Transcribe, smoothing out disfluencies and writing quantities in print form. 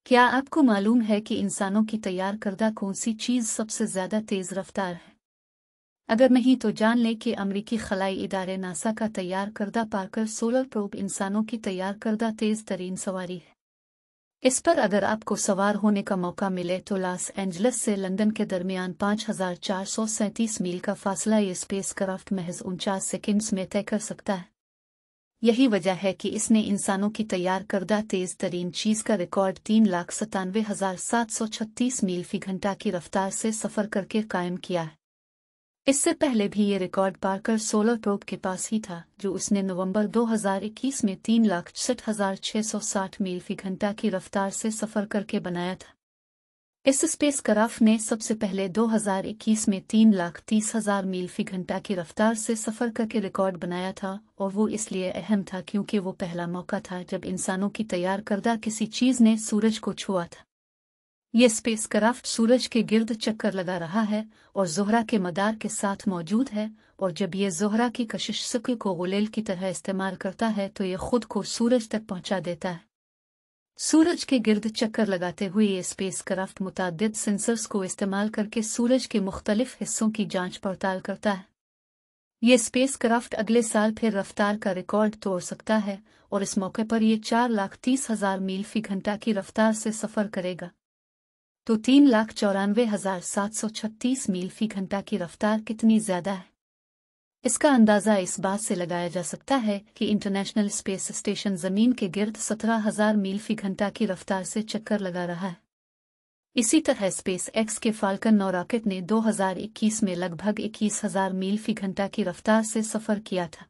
क्या आपको मालूम है कि इंसानों की तैयार करदा कौन सी चीज़ सबसे ज़्यादा तेज़ रफ्तार है? अगर नहीं तो जान लें कि अमरीकी खलाई इदारे नासा का तैयार करदा पार्कर सोलर प्रोब इंसानों की तैयार करदा तेज़ तरीन सवारी है। इस पर अगर आपको सवार होने का मौका मिले तो लॉस एंजलस से लंदन के दरमियान 5,437 मील का फासला ये स्पेस क्राफ्ट महज 49 सेकंड्स में तय कर सकता है। यही वजह है कि इसने इंसानों की तैयार करदा तेज़ तरीन चीज़ का रिकॉर्ड 3,97,736 मील फी घंटा की रफ्तार से सफ़र करके कायम किया है। इससे पहले भी ये रिकॉर्ड पार्कर सोलर प्रोब के पास ही था, जो उसने नवंबर 2021 में 3,61,660 मील फी घंटा की रफ्तार से सफ़र करके बनाया था। इस स्पेस क्राफ्ट ने सबसे पहले 2021 में 3,30,000 मील फी घंटा की रफ्तार से सफ़र करके रिकॉर्ड बनाया था, और वो इसलिए अहम था क्योंकि वो पहला मौका था जब इंसानों की तैयार करदा किसी चीज़ ने सूरज को छुआ था। ये स्पेस क्राफ्ट सूरज के गिर्द चक्कर लगा रहा है और ज़ोहरा के मदार के साथ मौजूद है, और जब ये ज़ोहरा की कशिश सिक्के को गुलेल की तरह इस्तेमाल करता है तो ये खुद को सूरज तक पहुंचा देता है। सूरज के गिर्द चक्कर लगाते हुए ये स्पेस क्राफ्ट मुताद्दिद सेंसर्स को इस्तेमाल करके सूरज के मुख्तलिफ हिस्सों की जांच पड़ताल करता है। ये स्पेस क्राफ्ट अगले साल फिर रफ्तार का रिकॉर्ड तोड़ सकता है, और इस मौके पर ये 4,30,000 मील फी घंटा की रफ्तार से सफ़र करेगा। तो 3,94,736 मील फी घंटा की रफ्तार कितनी ज़्यादा है? इसका अंदाज़ा इस बात से लगाया जा सकता है कि इंटरनेशनल स्पेस स्टेशन ज़मीन के गिर्द 17,000 मील फी घंटा की रफ्तार से चक्कर लगा रहा है। इसी तरह स्पेस एक्स के फाल्कन 9 रॉकेट ने 2021 में लगभग 21,000 मील फी घंटा की रफ्तार से सफ़र किया था।